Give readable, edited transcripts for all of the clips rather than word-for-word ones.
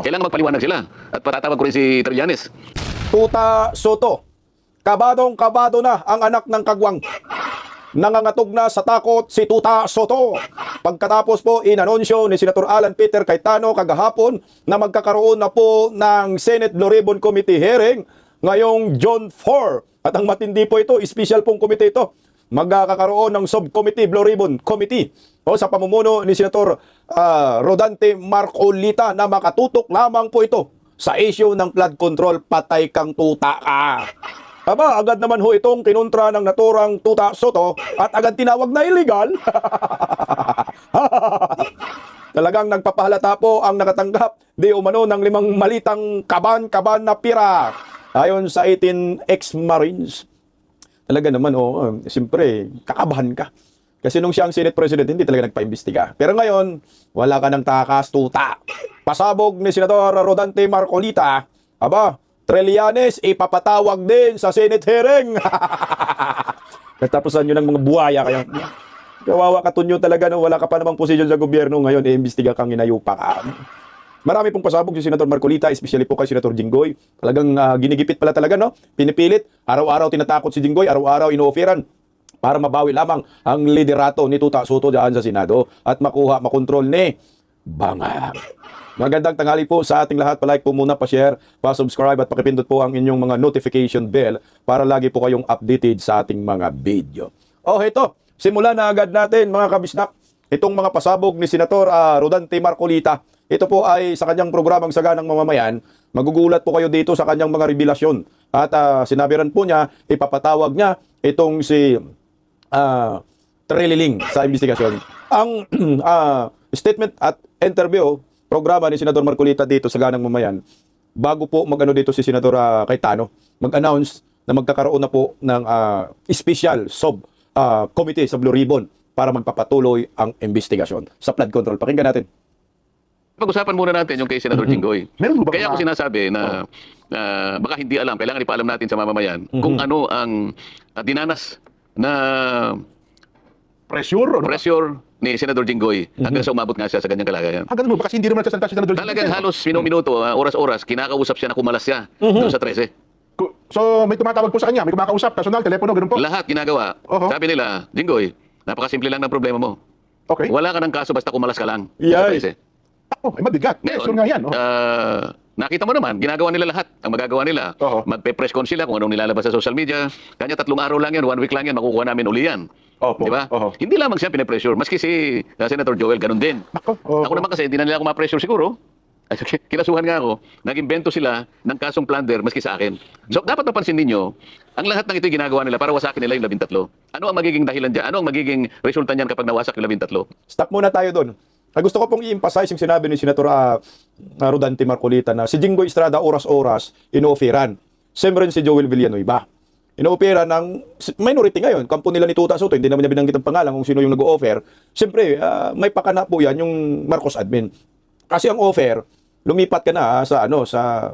Kailangan magpaliwanag sila. At patatawag ko rin si Trillanes. Tuta Soto, kabadong-kabado na ang anak ng kagwang. Nangangatog na sa takot si Tuta Soto. Pagkatapos po inanunsyo ni Senator Alan Peter Cayetano kagahapon na magkakaroon na po ng Senate Blue Ribbon Committee hearing ngayong June 4. At ang matindi po ito, special pong komite ito. Magkakaroon ng subcommittee, Blue Ribbon Committee sa pamumuno ni Senator Rodante Marcolita na makatutok lamang po ito sa issue ng flood control. Patay kang tuta ka. Aba, agad naman ho itong kinontra ng naturang Tuta Soto at agad tinawag na illegal. Talagang nagpapahalata po ang nakatanggap di umano ng 5 malitang kaban-kaban na pira. Ayon sa 18 ex-Marines. Talaga naman, siyempre, kakabahan ka. Kasi nung siya ang Senate President, hindi talaga nagpa-imbestiga. Pero ngayon, wala ka ng takas, tuta. Pasabog ni Senador Rodante Marcolita, aba, Trillanes, ipapatawag din sa Senate hearing. Katapusan nyo ng mga buhaya kaya. Kawawa ka tunyo talaga, no? Wala ka pa namang posisyon sa gobyerno ngayon, iimbestiga kang inayupa ka. Marami pong pasabog si Senator Marcolita, especially po kay Senator Jinggoy. Talagang ginigipit pala talaga, no? Pinipilit. Araw-araw tinatakot si Jinggoy, araw-araw ino-offeran para mabawi lamang ang liderato ni Tuta Soto dyan sa Senado at makontrol ni Bangag. Magandang tanghali po sa ating lahat. Palike po muna, pa-share, pa-subscribe at pakipindot po ang inyong mga notification bell para lagi po kayong updated sa ating mga video. Ito. Simulan na agad natin mga kabisnak. Itong mga pasabog ni Senator Rodante Marcolita. Ito po ay sa kanyang programang Saganang Mamamayan. Magugulat po kayo dito sa kanyang mga revelasyon. At sinabihan po niya, ipapatawag niya itong si Trililing sa investigasyon. Ang statement at interview, programa ni Senador Marcolita dito sa Saganang Mamamayan, bago po mag-ano dito si Senador Cayetano, mag-announce na magkakaroon na po ng special committee sa Blue Ribbon para magpapatuloy ang investigasyon sa flood control. Pakinggan natin. Pag-usapan muna natin yung kay Senator Jinggoy. Meron ba Kaya ako sinasabi na baka hindi alam, kailangan ipaalam natin sa mamamayan kung ano ang dinanas na pressure ni Senator Jinggoy hanggang sa umabot nga siya sa ganyang kalagayan. Hanggang mo, kasi hindi rin nagsasalita si Senador Jinggoy. Talagang halos minuto, oras-oras, kinakausap siya na kumalas siya doon sa 13. So, may tumatawag po sa kanya, may kumakausap, personal, telepono, ganoon po. Lahat ginagawa. Sabi nila, Jinggoy, napakasimple lang ng problema mo. Okay. Wala ka ng kaso basta kumalas ka lang. Yay. Sa 13. Ay mabigat. Pressure nga yan. Nakita mo naman, ginagawa nila lahat. Ang magagawa nila, magpe-press con sila kung anong nilalabas sa social media. Kanya 3 araw lang yan, 1 week lang yan, makukuha namin uli yan. Di ba? Hindi lamang siya pinapressure. Maski si Senator Joel, ganun din. Ako naman kasi, hindi na nila ako ma-pressure siguro. Kinasuhan nga ako, nag-imbento sila ng kasong plunder maski sa akin. So, dapat mapansin ninyo, ang lahat ng ito ginagawa nila para wasakin nila yung 13. Ano ang magiging dahilan dyan? Ano ang magiging resulta niyan kapag nawasak yung 13? Stop muna tayo doon. Gusto ko pong i-emphasize yung sinabi ni Senator Rodante Marcolita na si Jinggoy Estrada oras-oras ino-offeran. Same rin si Joel Villanueva. Ino-offeran ng minority ngayon. Kampo nila ni Tuta Soto, hindi naman niya binanggit ang pangalan kung sino yung nag-o-offer. Siyempre, may pakana po yan yung Marcos admin. Kasi ang offer, lumipat ka na sa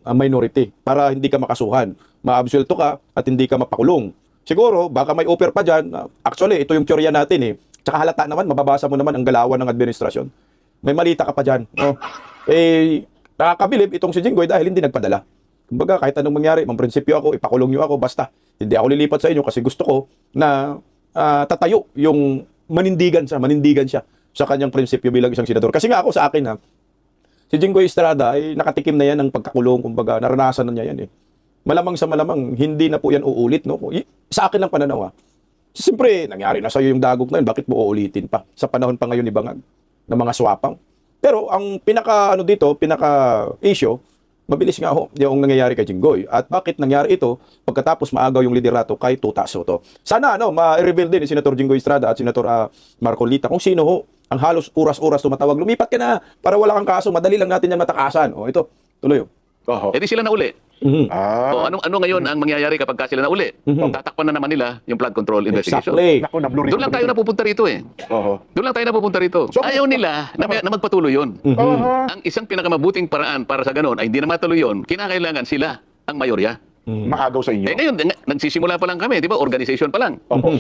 minority para hindi ka makasuhan. Ma-absuelto ka at hindi ka mapakulong. Siguro, baka may offer pa dyan. Actually, ito yung teorya natin Tsaka halata naman, mababasa mo naman ang galawan ng administrasyon. May malita ka pa dyan. Nakakabilib itong si Jinggoy dahil hindi nagpadala. Kumbaga, kahit anong mangyari, prinsipyo ako, ipakulong nyo ako, basta hindi ako lilipat sa inyo kasi gusto ko na tatayo yung manindigan siya sa kanyang prinsipyo bilang isang senador. Kasi nga ako sa akin, si Jinggoy Estrada ay nakatikim na yan ng pagkakulong, kumbaga, naranasan na niya yan Malamang sa malamang, hindi na po yan uulit, no? Sa akin lang pananaw, Siyempre, nangyari na sa'yo yung dagok na yun, bakit mo uulitin pa? Sa panahon pa ngayon ni Bangag, ng mga swapang. Pero ang pinaka-issue, mabilis nga yung nangyayari kay Jinggoy. At bakit nangyari ito pagkatapos maagaw yung liderato kay Tuta Soto? Sana ma-reveal din ni Senator Jinggoy Estrada at Senator Marcolita kung sino ang halos oras-oras tumatawag. Lumipat ka na para wala kang kaso, madali lang natin yan matakasan. Ito, tuloy. Di sila na uli. Ano ngayon ang mangyayari kapag sila na uli? Tatakpan na naman nila yung flood control investigation. Exactly. Doon lang tayo napupunta rito Doon lang tayo napupunta rito. So, ayaw nila na magpatuloy yun. Ang isang pinakamabuting paraan para sa ganon ay hindi na matuloy yun, kinakailangan sila ang mayorya. maagaw sa inyo. Ngayon, nagsisimula pa lang kami, di ba? Organization pa lang.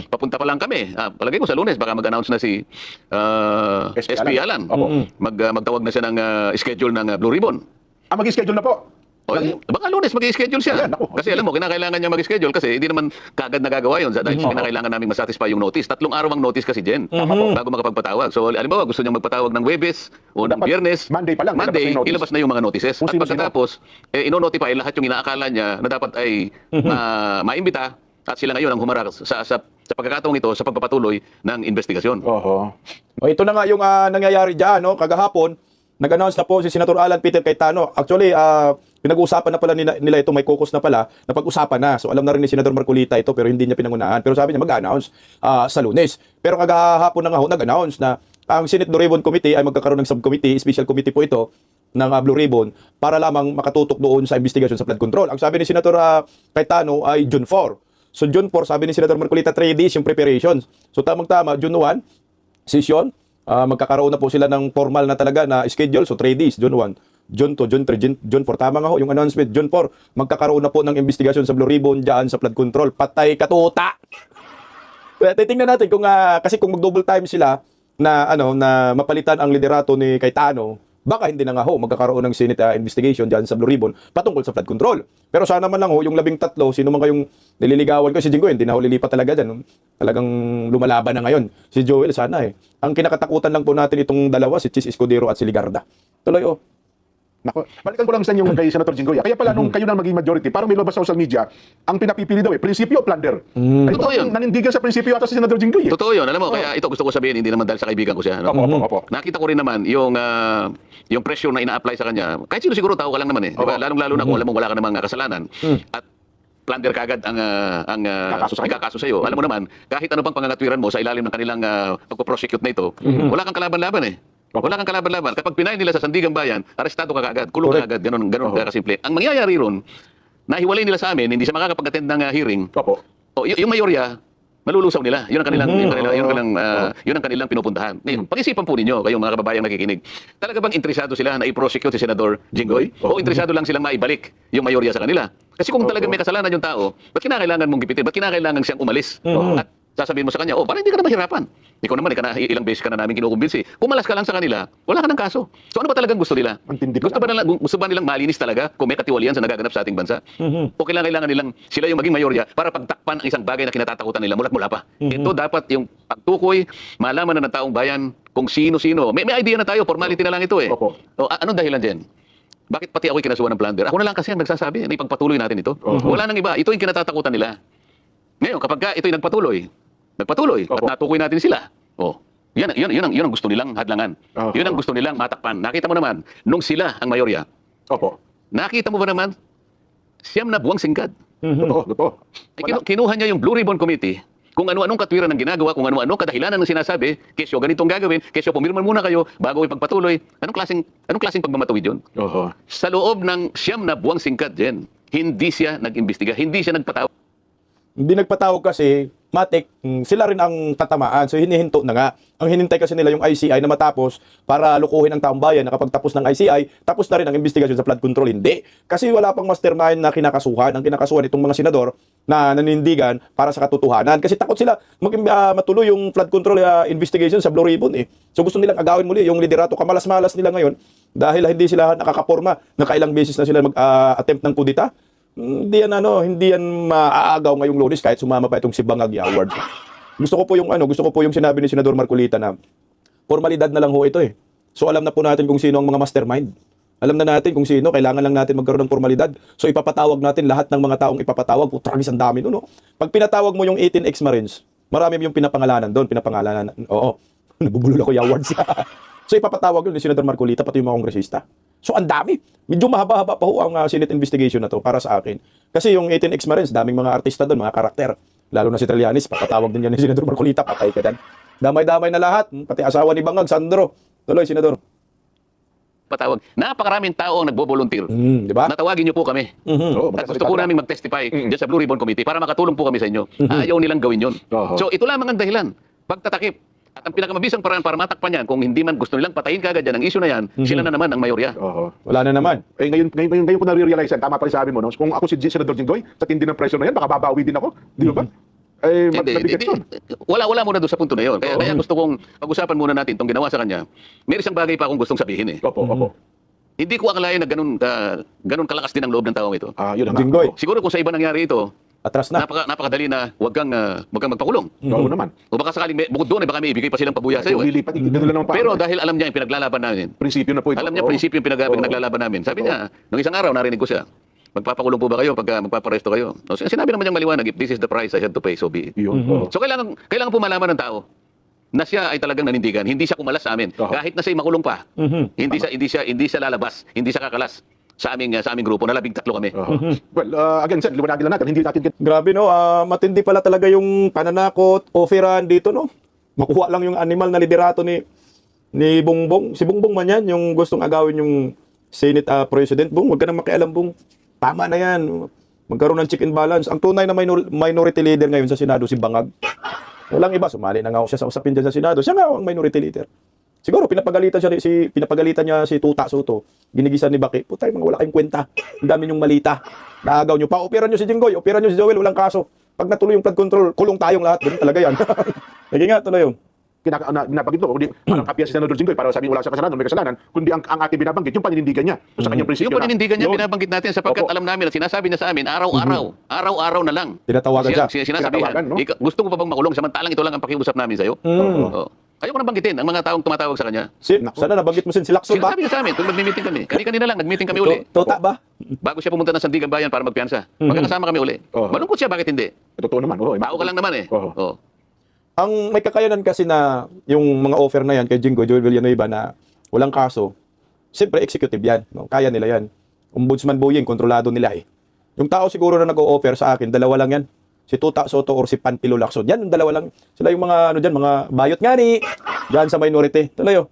Papunta pa lang kami. Palagay ko sa Lunes, baka mag-announce na si SP Alan. Magtawag na siya ng schedule ng Blue Ribbon. Mag-schedule na po. Baka Lunes mag-schedule siya. Ayan, ako. Kasi alam mo, kinakailangan niya mag-schedule kasi hindi naman kagad nagagawa yun dahil kinakailangan namin masatisfy yung notice. 3 araw ang notice kasi, Jen, bago makapagpatawag. So, alam mo, gusto niya magpatawag ng Webes o ng Biyernes. Monday pa lang, Monday, ilabas na yung notice. ilabas na yung mga notices. Kung At sino-sino. pagkatapos, ino-notify lahat yung inaakala niya na dapat ay maimbita at sila ngayon ang humarap sa pagkakataong ito sa pagpapatuloy ng investigasyon. Oho. O, ito na nga yung nangyayari dyan, no? Kagahapon, nag-announce na po si Senator Alan Peter Cayetano. Actually, pinag-uusapan na pala nila ito, may caucus na pala, napag-usapan na. So alam na rin ni Senator Marcolita ito, pero hindi niya pinangunahan. Pero sabi niya mag-announce sa Lunes. Pero kagahapon na nga ho, nag-announce na ang Senate Blue Ribbon Committee ay magkakaroon ng subcommittee, special committee po ito, ng Blue Ribbon, para lamang makatutok doon sa investigasyon sa flood control. Ang sabi ni Senator Cayetano ay June 4. So June 4, sabi ni Senator Marcolita, 3 days yung preparations. So tamang-tama, June 1, session, magkakaroon na po sila ng formal na talaga na schedule. So 3 days, June 1, June 2, June 3, June 4. Tama nga ho, yung announcement, June 4, magkakaroon na po ng investigasyon sa Blue Ribbon dyan sa flood control. Patay katuta! Titingnan natin kung, kasi kung mag-double time sila na, na mapalitan ang liderato ni Cayetano, baka hindi na nga ho magkakaroon ng Senate investigation dyan sa Blue Ribbon patungkol sa flood control. Pero sana man lang ho, yung 13, sino man kayong nililigawan ko, si Jinggoy, hindi na ho lilipat talaga dyan. Talagang lumalaban na ngayon. Si Joel, sana eh. Ang kinakatakutan lang po natin itong dalawa, si Chis Escudero at si Ligarda. Tuloy oh. Nako, balikan ko lang sa inyo kay Senator Jinggoy. Kaya pala nung kayo na maging majority, parang may lumabas sa social media, ang pinapipili daw prinsipyo o plunder. Totoo yun. Nanindigan sa prinsipyo ata si Senator Jinggoy. Totoo yun. Alam mo, kaya ito gusto ko sabihin, hindi naman dahil sa kaibigan ko siya. No? Opo. Nakita ko rin naman yung pressure na ina-apply sa kanya. Kahit sino siguro, tao ka lang naman eh. Diba? Lalong-lalo na kung alam mo wala ka namang kasalanan. At plunder kagad ang ikakaso sa'yo. Alam mo naman, kahit ano pang pangangatwiran mo sa ilalim ng kanilang pagpo-prosecute na ito, wala kang kalaban-laban eh. Wala kang kalaban-laban. Kapag pinahin nila sa Sandigan Bayan, arestado ka kagad, kulong ka kagad, ganun kasimple. Ang mangyayari ron, nahiwalay nila sa amin, hindi siya makakapag-attend ng hearing. Yung mayorya, malulusaw nila. Yun ang kanilang pinupuntahan. Pag-isipan po ninyo, kayong mga kababayang nakikinig. Talaga bang interesado sila na i-prosecute si Senador Jinggoy? O interesado lang silang maibalik yung mayorya sa kanila? Kasi kung talaga may kasalanan yung tao, ba't kinakailangan mong gipitin? Ba't kinakailangan siyang umalis? At sasabihin mo sa kanya, para hindi ka na mahirapan. Ikaw naman, ilang beses ka na namin kinukumbinsi. Pumalas ka lang sa kanila, wala ka ng kaso. So ano ba talagang gusto nila? Gusto ba nilang malinis talaga kung may katiwalian sa nagaganap sa ating bansa? O kailangan nilang sila yung maging mayorya para pagtakpan ang isang bagay na kinatatakutan nila mula pa? Ito dapat yung pagtukoy, malaman na ng taong bayan kung sino-sino. May idea na tayo, formality na lang ito eh. Anong dahilan dyan? Bakit pati ako'y kinasuhan ng plunder? Ako na lang kasi ang nagsasabi na ipagpatuloy natin ito. Wala nang iba. Ito yung kinatatakutan nila. Ngayon, kapag ito'y nagpatuloy at natukoy natin sila. Yun ang gusto nilang hadlangan. Yun ang gusto nilang matakpan. Nakita mo naman, nung sila ang mayorya. Nakita mo ba naman, siyam na buwang singkad. Kinuha niya yung Blue Ribbon Committee, kung ano-anong katwiran ng ginagawa, kung ano-anong kadahilanan ng sinasabi, kesyo ganitong gagawin, kesyo pumirman muna kayo bago ipagpatuloy. Anong klaseng pagmamatuwid yun? Sa loob ng siyam na buwang singkad, Jen, hindi siya nag-imbestiga, hindi siya nagpatawag. Hindi nagpatawag kasi, matik, sila rin ang tatamaan. So hinihinto na nga. Ang hinintay kasi nila yung ICI na matapos para lukuhin ang taong bayan na kapag tapos ng ICI, tapos na rin ang investigasyon sa flood control. Hindi. Kasi wala pang mastermind na kinakasuhan. Ang kinakasuhan itong mga senador na nanindigan para sa katotohanan. Kasi takot sila matuloy yung flood control investigation sa Blue Ribbon eh. So gusto nilang agawin muli yung liderato. Kamalas-malas nila ngayon dahil hindi sila nakakaporma. Nakailang beses na sila mag-attempt ng kudita. Hindi yan maaagaw ngayong Lunes kahit sumama pa itong si Bangag Awards. Gusto ko po yung sinabi ni Senador Marcolita na formalidad na lang ho ito eh. So alam na po natin kung sino ang mga mastermind. Alam na natin kung sino, kailangan lang natin magkaroon ng formalidad. So ipapatawag natin lahat ng mga taong ipapatawag. Tragis ang dami no. Pag pinatawag mo yung 18 ex-Marines, marami yung pinapangalanan doon, nabubulol ako yung awards. So ipapatawag yun ni Senador Marcolita pati yung mga kongresista. So ang dami. Medyo mahaba-haba pa ho ang Senate investigation na to para sa akin. Kasi yung 18 ex-Marines, daming mga artista doon, mga karakter. Lalo na si Trillanes, papatawag din yan ni Senador Marcolita, patay ka dan. Damay-damay na lahat, pati asawa ni Bangag, Sandro. Tuloy, Senador. Patawag. Napakaraming tao ang nagbo-volunteer. Diba? Natawagin niyo po kami. At gusto po namin mag-testify dyan sa Blue Ribbon Committee para makatulong po kami sa inyo. Ayaw nilang gawin yun. So ito lamang ang dahilan. Pagtatakip. At ang pinakamabisang paraan para matakpan yan, kung hindi man gusto nilang patayin kagad yan, ang issue na yan, sila na naman ang mayorya. Wala na naman. Eh ngayon ko na-realize yan, tama pa rin sabi mo, no? Kung ako si Senador Jinggoy, sa tindi ng pressure na yan, baka babawi din ako, di ba? Eh, mabigat yun. Wala muna doon sa punto na yun. Kaya gusto kong pag-usapan muna natin itong ginawa sa kanya. May isang bagay pa akong gustong sabihin eh. Opo. Hindi ko akalain na ganun kalakas din ang loob ng taong ito. Yun na nga. Jinggoy, Siguro kung sa iba nangyari ito, atras na. napakadali na wag kang magpakulong. Oo naman. O baka sakaling bukod doon, baka may ibigay pa silang pabuya sa iyo. Lilipat, ganun lang naman pa. Pero dahil alam niya yung pinaglalaban namin, prinsipyo na po ito. alam niya prinsipyo yung pinaglalaban namin. Sabi niya, nung isang araw narinig ko siya, magpapakulong po ba kayo pag magpaparesto kayo? O, sinabi naman niyang maliwanag, if this is the price I had to pay, so be it. Yun. So kailangan po malaman ng tao na siya ay talagang nanindigan. Hindi siya kumalas sa amin. Kahit na siya'y makulong pa, hindi siya lalabas, hindi siya kakalas sa aming grupo. Nalabing 3 kami. Well, again, sir, liwanagin lang natin, hindi natin Grabe no, matindi pala talaga yung pananakot, offeran dito no. Makuha lang yung animal na liderato ni Bongbong. Si Bongbong man yan, yung gustong agawin yung Senate President. Bong, wag ka nang makialam, Bong. Tama na yan. Magkaroon ng check and balance. Ang tunay na minority leader ngayon sa Senado, si Bangag. Walang iba, sumali na nga ako siya sa usapin dyan sa Senado. Siya nga ang minority leader. Siguro pinapagalitan niya si Tuta Soto. Ginigisan ni Baki. Putay, mga wala kayong kwenta. Ang dami niyong malita. Naagaw niyo pa. Operan niyo si Jinggoy, operan niyo si Joel, walang kaso. Pag natuloy yung flood control, kulong tayong lahat. Ganun talaga yan. Sige nga, tuloy yung. Binabanggit mo, kundi parang kapya si Senador Jinggoy para sabi wala siya kasalanan, may kasalanan, kundi ang ating binabanggit, yung paninindigan niya sa kanyang prinsipyo. Yung paninindigan niya, Yun. binabanggit natin sapagkat alam namin at sinasabi niya sa amin, araw-araw na lang. Tinatawagan siya. Sinasabihan, Tinatawagan, no? gusto ko pa bang makulong samantalang ito lang ang pakiusap namin sa'yo? Oo. Ayoko nang banggitin ang mga taong tumatawag sa kanya. Sana nabanggit mo si Lacson ba? Sinasabi niya sa amin, kung mag-meeting kami. Kanina lang, nag-meeting kami uli. Tuta ba? Bago siya pumunta ng Sandigan Bayan para magpiyansa. Magkakasama kami uli. Malungkot siya, bakit hindi? Totoo naman. Tao ka lang naman eh. Oo. Ang may kakayanan kasi na yung mga offer na yan kay Jinggoy, Joel Villanueva na walang kaso, siyempre executive yan. No? Kaya nila yan. Ombudsman Boyeng, kontrolado nila eh. Yung tao siguro na nag-o-offer sa akin, dalawa lang yan. Si Tuta Soto or si Panpilo Lacson. Yan, yung dalawa lang. Sila yung mga, mga bayot nga ni, dyan sa minority. Tuloy.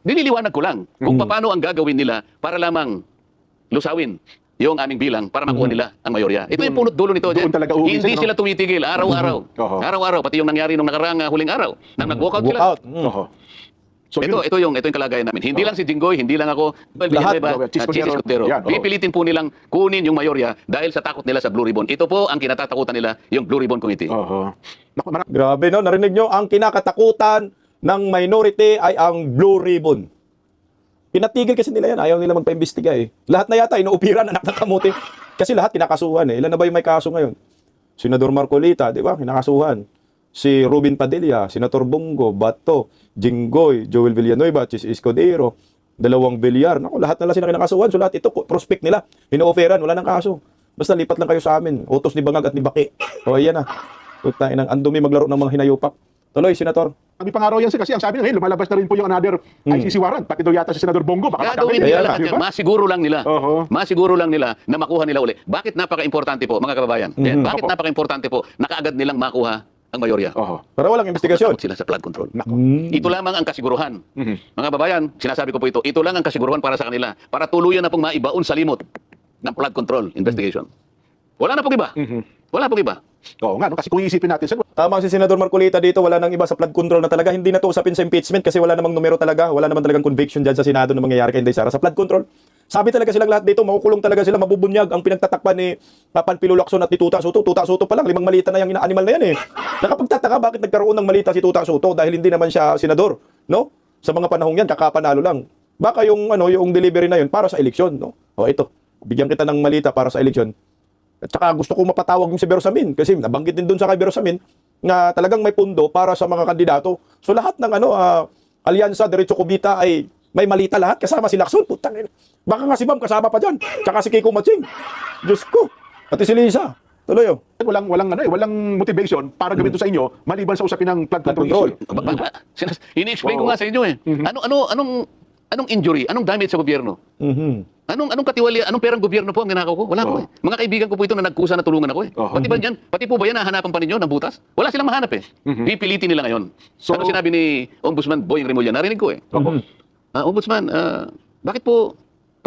Nililiwanag ko lang kung paano ang gagawin nila para lamang lusawin yung aming bilang para makuha nila ang mayorya. Ito yung punot dulo nito. Doon talaga uwi Hindi siya, no? sila tumitigil araw-araw. Araw-araw, pati yung nangyari nung nakaraang huling araw. Nang nag-walkout sila. So, Ito yung kalagayan namin. Hindi lang si Jinggoy, hindi lang ako, Lahat. Chis Escudero. Pipilitin po nilang kunin yung mayorya dahil sa takot nila sa Blue Ribbon. Ito po ang kinatatakutan nila, yung Blue Ribbon Committee. Grabe no, narinig nyo, ang kinakatakutan ng minority ay ang Blue Ribbon. Pinatigil kasi nila yan, ayaw nila magpa-imbestiga eh. Lahat na yata, inuupiran, anak ng kamuti. Kasi lahat kinakasuhan eh. Ilan na ba yung may kaso ngayon? Senador Marcolita, di ba? Kinakasuhan. Si Robin Padilla, Senator Bongo, Bato, Jinggoy, Joel Villanueva, Chis Escudero, 2 Villar. Naku, lahat na lang sila kinakasuhan. So lahat ito, prospect nila. Ino-offeran, wala nang kaso. Basta lipat lang kayo sa amin. Utos ni Bangag at ni Baki. O ayan na. Putain ang andumi maglaro ng mga hinayupak. Tuloy, Senator. Ang pangaraw yan kasi ang sabi nila, lumalabas na rin po yung another ICC warrant. Pati daw yata si Senador Bongo. Baka Gagawin magkakaroon. nila lahat yan. Masiguro lang nila. Oho. Masiguro lang nila na makuha nila uli. Bakit napaka-importante po, mga kababayan? Bakit Opo. napaka-importante po na kaagad nilang makuha ang mayorya? Oho. Para walang investigasyon. Takot sila sa flood control. Ito lamang ang kasiguruhan. Mga babayan, sinasabi ko po ito lang ang kasiguruhan para sa kanila. Para tuluyan na pong maibaon sa limot ng flood control investigation. Wala na pong iba. Wala pong iba. Oo nga, no? Kasi kung iisipin natin, sir, Tama si Senador Marcolita dito, wala nang iba sa flood control na talaga. Hindi na to usapin sa impeachment kasi wala namang numero talaga. Wala naman talagang conviction dyan sa Senado na mangyayari kay Inday Sara. Sa flood control, sabi talaga silang lahat dito, makukulong talaga sila, mabubunyag ang pinagtatakpan ni Panpilo Lacson at ni Tuta Soto. Tuta Soto pa lang, 5 malita na yung ina-animal na yan eh. Nakapagtataka bakit nagkaroon ng malita si Tuta Soto dahil hindi naman siya senador, no? Sa mga panahong yan, kakapanalo lang. Baka yung delivery na yun para sa eleksyon, no? O ito, bigyan kita ng malita para sa eleksyon. At saka gusto ko mapatawag yung si Bersamin kasi nabanggit din doon sa kay Bersamin na talagang may pundo para sa mga kandidato. So lahat ng Alyansa Diretso Cubita ay may malita lahat kasama si Lacson. Putang ina. Baka nga si Bam kasama pa diyan. Tsaka si Kiko Matching. Diyos ko. Pati si Lisa. Tuloy oh. walang motivation para gawin ito sa inyo maliban sa usapin ng flood control. Ini-explain ko nga sa inyo eh. Anong injury? Anong damage sa gobyerno? Anong katiwali? Anong perang gobyerno po ang ninakaw ko? Wala ko eh. Mga kaibigan ko po ito na nagkusa na tulungan ako eh. Pati po ba yan nahanapan pa ninyo ng butas? Wala silang mahanap eh. Pipilitin nila ngayon. So, ano sinabi ni Ombudsman Boyeng Remulla? Narinig ko eh. Ombudsman, bakit po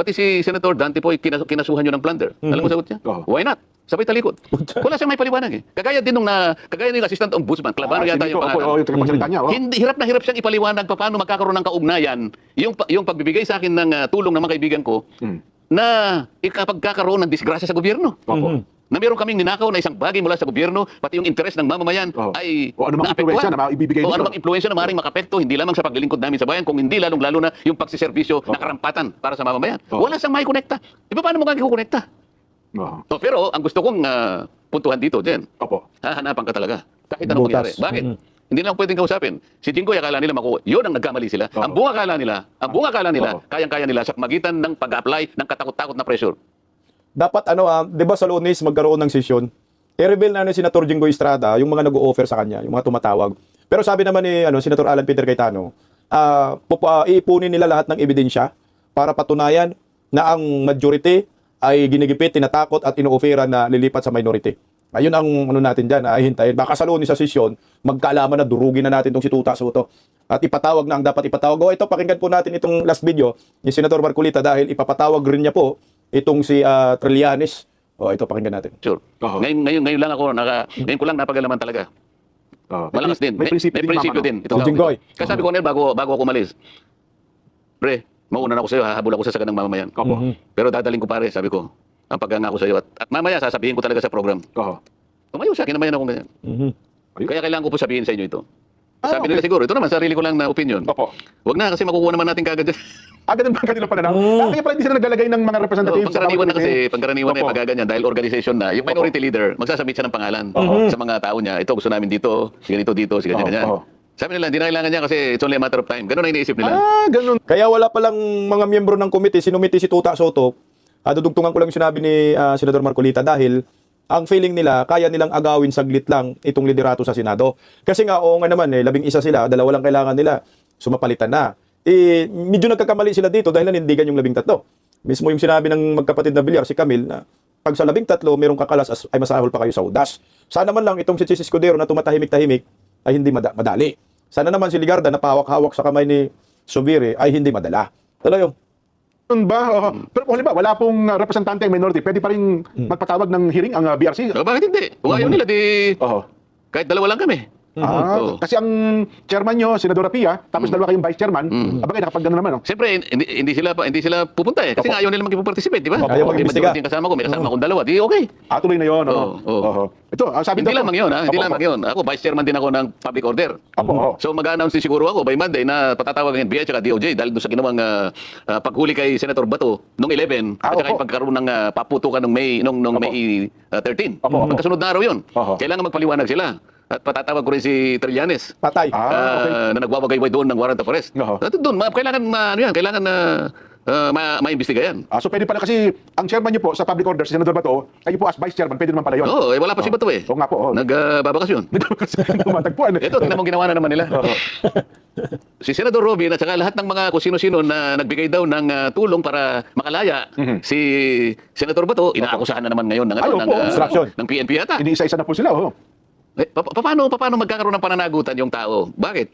pati si Senator Dante po, kinasuhan nyo ng plunder. Alam mo sagot niya? Why not? Sabay talikod. Wala siyang may paliwanag eh. Kagaya din nung kagaya ng assistant ombudsman, Clabano yata yung pangalan. Yung tagapagsalita niya. Hindi, hirap na hirap siyang ipaliwanag paano magkakaroon ng kaugnayan yung pagbibigay sa akin ng tulong ng mga kaibigan ko na ikapagkakaroon ng disgrasya sa gobyerno. Na meron kaming ninakaw na isang bagay mula sa gobyerno, pati yung interes ng mamamayan ay o ano mang impluwensya na maibibigay o ano dito. mang impluwensya na maaaring makapekto, hindi lamang sa paglilingkod namin sa bayan, kung hindi lalong-lalo na yung pagsiservisyo na karampatan para sa mamamayan. Wala siyang maikonekta. Di ba paano mo kukonekta? Pero ang gusto kong puntuhan dito, Jen, hahanapan ka talaga. Kahit anong mangyari. Bakit? Hindi lang pwedeng kausapin. Si Jinggoy, akala nila yun ang nagkamali sila. Ang buong akala nila, kayang-kaya nila sa magitan ng pag-apply ng katakot-takot na pressure. Dapat di ba sa Lunes magkaroon ng sesyon? I-reveal na ni Senator Jinggoy Estrada yung mga nag-o-offer sa kanya, yung mga tumatawag. Pero sabi naman ni Senator Alan Peter Cayetano, iipunin nila lahat ng ebidensya para patunayan na ang majority ay ginigipit, tinatakot at ino-offera na lilipat sa minority. Ayun ang natin dyan, ay hintayin. Baka sa Lunes sa sesyon, magkaalaman na durugin na natin itong si Tuta Soto. At ipatawag na ang dapat ipatawag. Ito, pakinggan po natin itong last video ni Senator Marcolita dahil ipapatawag rin niya po itong si Trillanes. Ito, pakinggan natin. Sure. Ngayon lang ako, ngayon ko lang napagalaman talaga. Malakas din. May prinsipyo din. Ito Jinggoy. Kasi sabi ko, bago ako umalis, pre, mauna na ako sa'yo, hahabol ako sa saganang mamamayan. Pero dadaling ko pare, sabi ko, ang pagkangako sa'yo. At mamaya, sasabihin ko talaga sa program. Tumayo sa akin, namayan ako ganyan. Kaya kailangan ko po sabihin sa inyo ito. Sabi nila siguro, ito naman, sarili ko lang na opinion. Huwag na, kasi makukuha naman natin kagad dyan. Ganun ba ang kanilang pananaw? Kaya pala hindi sila naglalagay ng mga representatives. Pangkaraniwan na kasi, pangkaraniwan na magaganyan dahil organization na. Yung minority leader, magsasabit siya ng pangalan sa mga tao niya. Ito, gusto namin dito, si ganito dito, si ganyan. Sabi nila, hindi na kailangan niya kasi it's only a matter of time. Ganun ang iniisip nila. Ganun. Kaya wala palang mga miyembro ng komite, sinumiti si Tuta Soto. Dudugtungan ko lang yung sinabi ni Senador Marcolita dahil ang feeling nila, kaya nilang agawin saglit lang itong liderato sa Senado. Kasi nga, oo nga naman, 11 sila, 2 lang kailangan nila, sumapalitan na. Medyo nagkakamali sila dito dahil nanindigan yung 13. Mismo yung sinabi ng magkapatid na Villar, si Camille, na pag sa 13, merong kakalas ay masahol pa kayo sa udas. Sana man lang itong si Chis Escudero na tumatahimik-tahimik ay hindi madali. Sana naman si Ligarda na pahawak-hawak sa kamay ni Subiri ay hindi madala. Talagang Pero kung halimbawa, wala pong representante ang minority, pwede pa rin magpatawag ng hearing ang BRC? Bakit hindi? Kung ayaw nila, kahit 2 lang kami. Kasi ang chairman nyo, Senadora Pia, tapos 2 kayong vice chairman, abagay nakapag gano'n naman. Siyempre, hindi sila pupunta eh. Kasi nga ayaw nila mag-participate, di ba? Ayaw mag-imbestiga. May kasama akong 2, di okay. Tuloy na yun. Ito, sabi Hindi lamang yun, hindi lamang yun. Ako, vice chairman din ako ng public order. So mag-announce din siguro ako by Monday na patatawag ng NBI at DOJ dahil doon sa ginawang paghuli kay Senator Bato noong 11 at saka yung pagkaroon ng paputukan noong May 13. Magkasunod na araw yun. Kailangan magpaliwanag sila. At patatawag ko rin si Trillanes. patay. Na nagwawagayway doon ng warrant of arrest. Doon, kailangan maimbestiga yan. So pwede pala kasi ang chairman niyo po sa public order, si Senador Bato, kayo po as vice chairman, pwede naman pala yun. Wala pa si Bato eh. Oo nga po. Nagbabakasyon. Tumatagpuan. Ito, tingnan mong ginawa na naman nila. Si Senador Robin at saka lahat ng mga kung sino-sino na nagbigay daw ng tulong para makalaya si Senator Bato, inaakusahan na naman ngayon ng PNP yata. Iniisa-isa na po sila. Paano magkakaroon ng pananagutan yung tao? Bakit?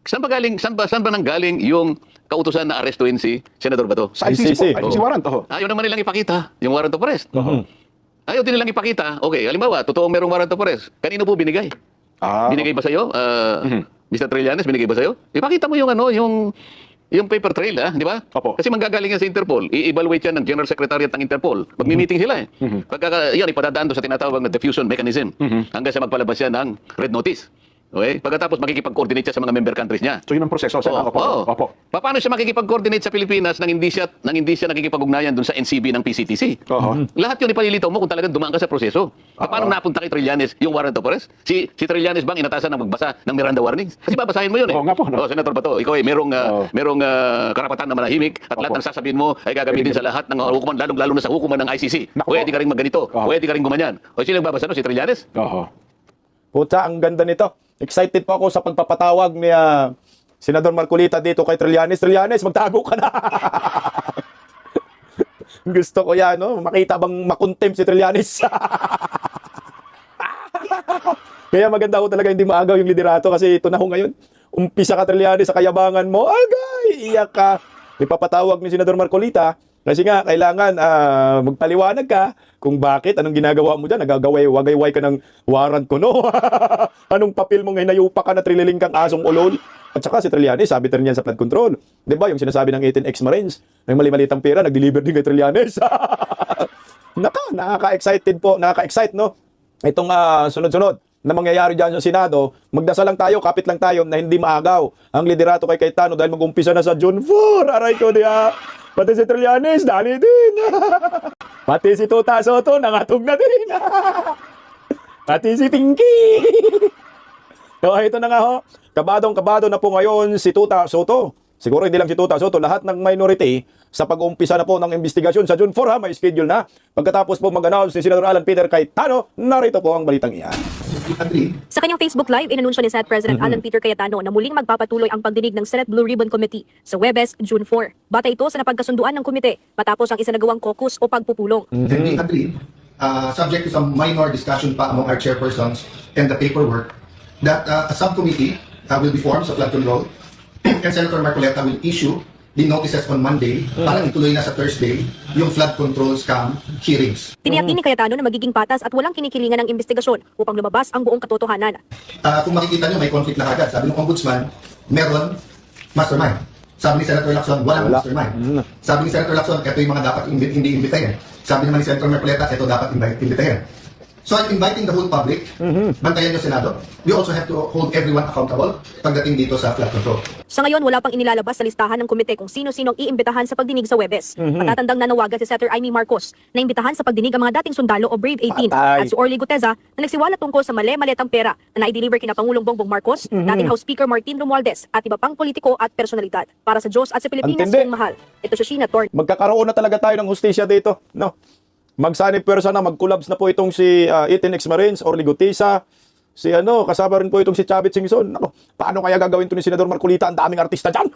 Saan ba nanggaling yung kautusan na arestuin si Senador Bato? Sa ICC po. ICC warrant. Ayaw naman nilang ipakita yung warrant of arrest. Ayaw din nilang ipakita. Okay, halimbawa, totoong merong warrant of arrest. Kanino po binigay? Binigay ba sa'yo? Mr. Trillanes, binigay ba sa'yo? Ipakita mo yung paper trail, di ba? Kasi manggagaling yan sa Interpol. I-evaluate yan ng General Secretariat ng Interpol. Magmi-meeting sila eh. Yan, ipadadaan doon sa tinatawag na diffusion mechanism hanggang sa magpalabas yan ng red notice. Okay? Pagkatapos makikipag-coordinate siya sa mga member countries niya. So yun ang proseso. Paano siya makikipag-coordinate sa Pilipinas nang hindi siya nakikipag-ugnayan doon sa NCB ng PCTC? Lahat yun ipalilitaw mo kung talagang dumaan ka sa proseso. Paano napunta kay Trillanes yung warrant of arrest? Si Trillanes bang inatasan ng magbasa ng Miranda warnings? Kasi babasahin mo yun eh. Oo nga po. Senator Bato, ikaw merong karapatan na manahimik at lahat ng sasabihin mo ay gagamitin sa lahat ng hukuman, lalong-lalo na sa hukuman ng ICC. Pwede ka rin magganito, pwede ka rin gumanyan. O sino nagbabasa si Trillanes? Puta, ang ganda nito. Excited po ako sa pagpapatawag ni Senador Marcolita dito kay Trillanes. Trillanes, magtago ka na. Gusto ko yan, no? Makita bang makontem si Trillanes. Kaya maganda ko talaga hindi maagaw yung liderato kasi ito na ho ngayon. Umpisa ka Trillanes sa kayabangan mo. Agay, iyak ka. ipapatawag ni Senador Marcolita kasi nga kailangan magpaliwanag ka kung bakit, anong ginagawa mo dyan, nagagaway-wagayway ka ng warrant ko, no? Anong papel mo ngayon, nayupa ka na trililing kang asong ulol? At saka si Trillanes, sabi rin yan sa flood control. Di ba, yung sinasabi ng 18 ex-Marines, ng mali-malitang pera, nag-deliver din kay Trillanes. Nakaka-excited po, nakaka-excite, no? Itong sunod-sunod na mangyayari dyan sa Senado, magdasal lang tayo, kapit lang tayo na hindi maagaw ang liderato kay Cayetano dahil mag-umpisa na sa June 4. Aray ko diya. Pati si Trillanes, dali din. Pati si Tuta Soto, nangatog na din. Pati si Pinky. So, ito na nga ho. Kabadong-kabado na po ngayon si Tuta Soto. Siguro hindi lang si Tuta Soto, lahat ng minority sa pag-uumpisa na po ng investigasyon sa June 4 may schedule na. Pagkatapos po mag-announce si Senator Alan Peter Cayetano, narito po ang balitang iyan. Sa kanyang Facebook Live, inanunsyo ni Senate President Alan Peter Cayetano na muling magpapatuloy ang pagdinig ng Senate Blue Ribbon Committee sa Huwebes, June 4. Batay ito sa napagkasunduan ng komite matapos ang isinagawang caucus o pagpupulong. And we agreed, subject to some minor discussion pa among our chairpersons and the paperwork, that a subcommittee will be formed sa flood control and Senator Marcoleta will issue the notices on Monday para ituloy na sa Thursday yung flood control scam hearings. Tiniyak din ni Cayetano na magiging patas at walang kinikilingan ng investigasyon upang lumabas ang buong katotohanan. Kung makikita nyo, may conflict na agad. Sabi ng ombudsman, meron mastermind. Sabi ni Senator Lacson, walang mastermind. Sabi ni Senator Lacson, ito yung mga dapat hindi imbitahin. Sabi naman ni Senator Marcoleta, ito dapat imbitahin. So I'm inviting the whole public, bantayan nyo Senado. We also have to hold everyone accountable pagdating dito sa flood control. Sa ngayon, wala pang inilalabas sa listahan ng komite kung sino-sinong iimbitahan sa pagdinig sa Huwebes. Matatandang nanawagan si Senator Amy Marcos na imbitahan sa pagdinig ang mga dating sundalo o Brave 18 at si Orly Guteza na nagsiwala tungkol sa mali-malitang pera na naideliver kina Pangulong Bongbong Marcos, dating House Speaker Martin Romualdez at iba pang politiko at personalidad. Para sa Diyos at sa Pilipinas, kung mahal. Ito si Sheena Torn. Magkakaroon na talaga tayo ng hustisya dito, no? Magsanib pwersa na, mag-collabs na po itong si 18 ex-Marines, Orly Guteza, si kasama rin po itong si Chavit Singson. Ako, paano kaya gagawin to ni Senador Marcolita? Ang daming artista dyan.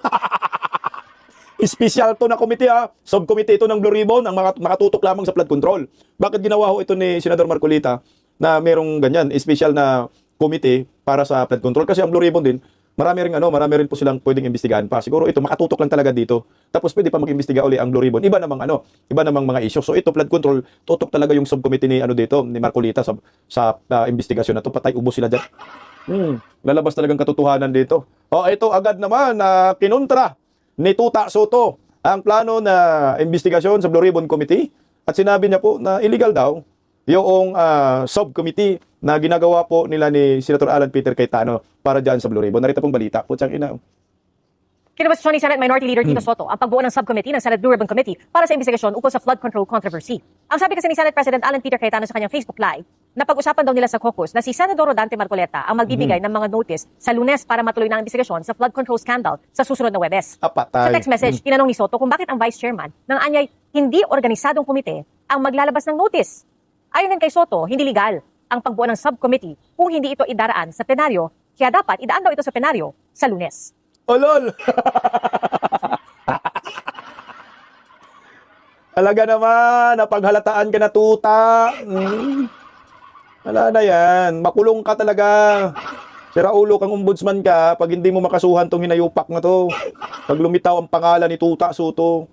Special to na committee Subcommittee ito ng Blue Ribbon, ang makatutok lamang sa flood control. Bakit ginawa ho ito ni Senador Marcolita na merong ganyan, special na committee para sa flood control? Kasi ang Blue Ribbon din, marami rin po silang pwedeng imbestigahan pa. Siguro ito makatutok lang talaga dito. Tapos pwede pa mag-imbestiga uli ang Blue Ribbon. Iba namang mga issue. So ito flood control, tutok talaga yung subcommittee ni ni Marcolita sa investigasyon na to. Patay ubo sila diyan. Lalabas talagang katotohanan dito. Ito agad naman kinontra ni Tuta Soto ang plano na investigasyon sa Blue Ribbon Committee at sinabi niya po na illegal daw yung subcommittee na ginagawa po nila ni Senator Alan Peter Cayetano para dyan sa Blue Ribbon. Narito pong balita. Putsang ina. Kinabasisyon ni Senate Minority Leader Tito Soto ang pagbuo ng subcommittee ng Senate Blue Ribbon Committee para sa investigasyon ukol sa flood control controversy. Ang sabi kasi ni Senate President Alan Peter Cayetano sa kanyang Facebook Live, na pag-usapan daw nila sa caucus na si Senador Rodante Marcoleta ang magbibigay ng mga notice sa Lunes para matuloy na ang investigasyon sa flood control scandal sa susunod na Huwebes. Sa text message, tinanong ni Soto kung bakit ang Vice Chairman ng anyay hindi organisadong komite ang maglalabas ng notice. Ayon din kay Soto, hindi legal ang pagbuo ng subcommittee kung hindi ito idaraan sa plenaryo, kaya dapat idaan daw ito sa plenaryo sa Lunes. Olol! Talaga naman, napaghalataan ka na tuta. Wala na yan. Makulong ka talaga. Siraulo kang ombudsman ka pag hindi mo makasuhan tong hinayupak na to. Pag lumitaw ang pangalan ni Tuta Soto.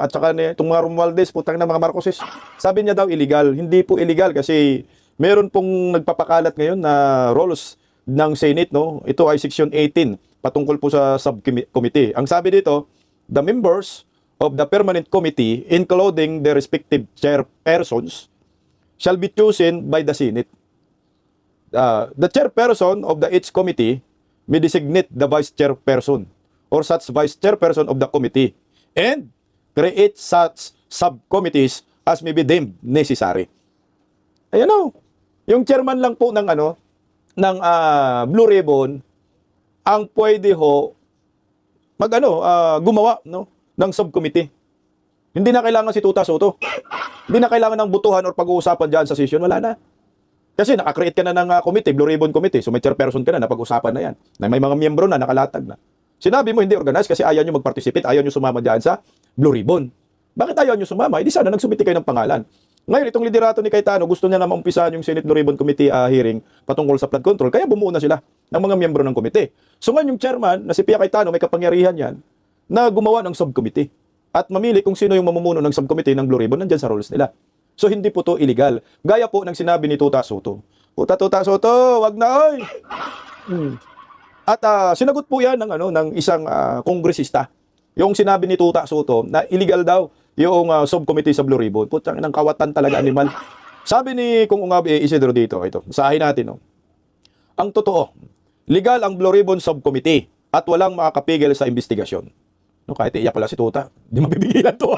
At saka itong mga Romualdez, putang na mga Marcoses. Sabi niya daw illegal. Hindi po illegal kasi meron pong nagpapakalat ngayon na rules ng Senate, no? Ito ay Section 18 patungkol po sa subcommittee. Ang sabi dito, the members of the permanent committee, including the respective chairpersons, shall be chosen by the Senate. The chairperson of the each committee may designate the vice chairperson or such vice chairperson of the committee and create such subcommittees as may be deemed necessary. Ayan o. Yung chairman lang po ng Blue Ribbon ang pwede ho gumawa ng subcommittee. Hindi na kailangan si Tuta Soto. Hindi na kailangan ng butuhan or pag-uusapan diyan sa session, wala na. Kasi naka-create ka na ng committee, Blue Ribbon Committee, so may chairperson ka na, napag-usapan na yan. Na may mga miyembro na, nakalatag na. Sinabi mo hindi organized kasi ayaw nyo mag-participate, ayaw nyo sumama diyan sa Blue Ribbon. Bakit ayaw nyo sumama? Hindi sana nagsumiti kayo ng pangalan. Ngayon, itong liderato ni Cayetano, gusto niya na maumpisahan yung Senate Blue Ribbon Committee hearing patungkol sa flood control, kaya bumuo na sila ng mga miyembro ng komite. So ngayon yung chairman, na si Pia Cayetano, may kapangyarihan yan, na gumawa ng subcommittee at mamili kung sino yung mamumuno ng subcommittee ng Blue Ribbon, nandyan sa rules nila. So hindi po to illegal. Gaya po ng sinabi ni Tuta Soto. Tuta Soto, wag na oy. At sinagot po yan ng isang kongresista. Yung sinabi ni Tuta Soto na illegal daw yung subcommittee sa Blue Ribbon. Putang ng kawatan talaga, animal. Sabi ni Kung Ungabi Isidro dito, ito, basahin natin. No? Ang totoo, legal ang Blue Ribbon Subcommittee at walang makakapigil sa investigasyon. No, kahit iyak pala si Tuta, di mapipigilan to.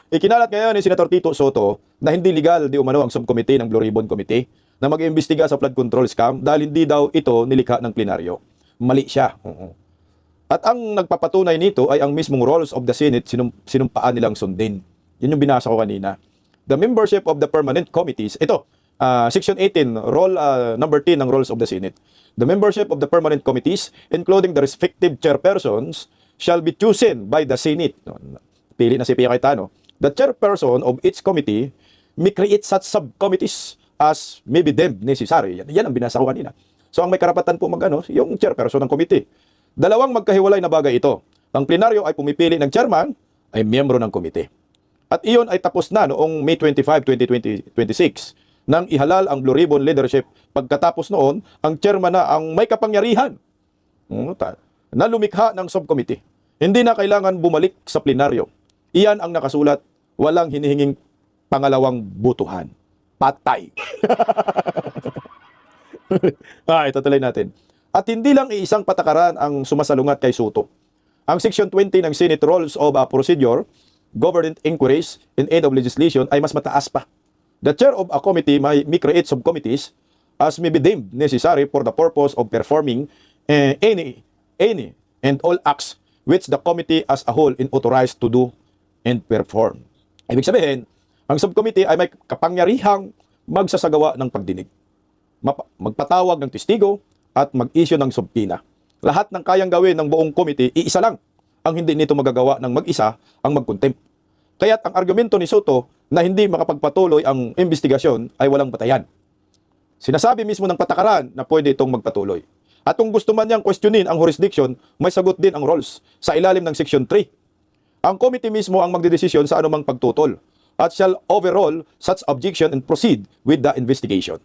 Ikinalat ngayon ni Senator Tito Soto na hindi legal di umano ang subcommittee ng Blue Ribbon Committee na mag-imbestiga sa flood control scam dahil hindi daw ito nilikha ng plenaryo. Mali siya. At ang nagpapatunay nito ay ang mismong rules of the Senate sinumpaan nilang sundin. Yun yung binasa ko kanina. The membership of the permanent committees, ito, Section 18, number 10 ng Rules of the Senate. The membership of the permanent committees, including the respective chairpersons, shall be chosen by the Senate. Pili na si Pia Cayetano. The chairperson of each committee may create such subcommittees as may be deemed necessary. Yan ang binasa ko kanina. So ang may karapatan po yung chairperson ng committee. Dalawang magkahiwalay na bagay ito. Ang plenaryo ay pumipili ng chairman, ay miyembro ng committee. At iyon ay tapos na noong May 25, 2026 nang ihalal ang Blue Ribbon leadership. Pagkatapos noon, ang chairman na ang may kapangyarihan na lumikha ng subcommittee. Hindi na kailangan bumalik sa plenaryo. Iyan ang nakasulat, walang hinihinging pangalawang butuhan. Patay. Ito tuloy natin. At hindi lang iisang patakaran ang sumasalungat kay Soto. Ang Section 20 ng Senate Rules of Procedure, Government Inquiries in Aid of Legislation ay mas mataas pa. The chair of a committee may create subcommittees as may be deemed necessary for the purpose of performing any and all acts which the committee as a whole is authorized to do and perform. Ibig sabihin, ang subcommittee ay may kapangyarihang magsasagawa ng pagdinig, magpatawag ng testigo at mag-issue ng subpoena. Lahat ng kayang gawin ng buong committee, iisa lang ang hindi nito magagawa ng mag-isa ang mag-contempt. Kaya't ang argumento ni Soto na hindi makapagpatuloy ang investigasyon ay walang batayan. Sinasabi mismo ng patakaran na pwede itong magpatuloy. At kung gusto man niyang questionin ang jurisdiction, may sagot din ang rules sa ilalim ng Section 3. Ang committee mismo ang magdedesisyon sa anumang pagtutol at shall overrule such objection and proceed with the investigation.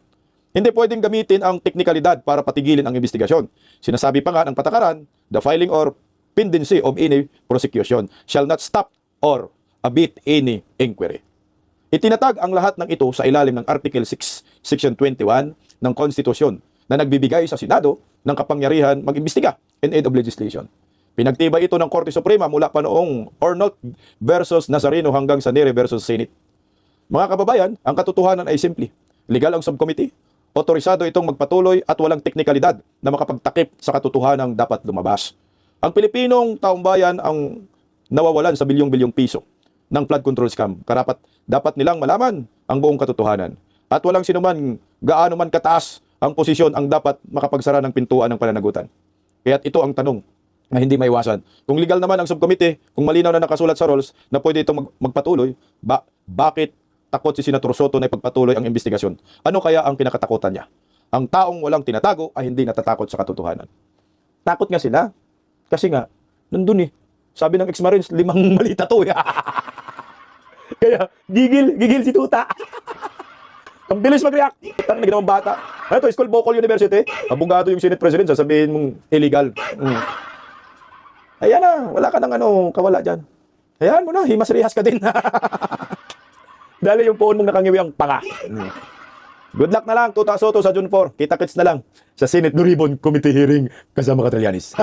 Hindi pwedeng gamitin ang teknikalidad para patigilin ang investigasyon. Sinasabi pa nga ng patakaran, the filing or pendency of any prosecution shall not stop or abet any inquiry. Itinatag ang lahat ng ito sa ilalim ng Article 6, Section 21 ng Konstitusyon na nagbibigay sa Senado ng kapangyarihan mag-imbestiga in aid of legislation. Pinagtibay ito ng Korte Suprema mula pa noong Arnold versus Nazareno hanggang sa Neri versus Senate. Mga kababayan, ang katotohanan ay simple. Legal ang subcommittee, otorisado itong magpatuloy at walang teknikalidad na makapagtakip sa katotohanang dapat lumabas. Ang Pilipinong taumbayan ang nawawalan sa bilyong-bilyong piso ng flood control scam. Dapat nilang malaman ang buong katotohanan. At walang sinuman gaano man kataas ang posisyon ang dapat makapagsara ng pintuan ng pananagutan. Kaya't ito ang tanong na hindi maiwasan. Kung legal naman ang subcommittee, kung malinaw na nakasulat sa rules na pwede itong magpatuloy, bakit takot si Senator Soto na ipagpatuloy ang investigasyon? Ano kaya ang kinakatakutan niya? Ang taong walang tinatago ay hindi natatakot sa katotohanan. Takot nga sila. Kasi nga, nandun sabi ng ex-Marines, 5 malita to. Kaya, gigil si Tuta. Ang bilis mag-react. Ito na ginawang bata. Ito, School Bocal University. Abogado yung Senate President, sasabihin mong illegal. Ayan na, wala ka ng kawala dyan. Ayan mo na, himas-rihas ka din. Dahil yung phone mong nakangiwi ang panga. Good luck na lang, Tuta Soto sa June 4. Kita-kits na lang sa Senate Blue Ribbon Committee hearing kasama Katralianis.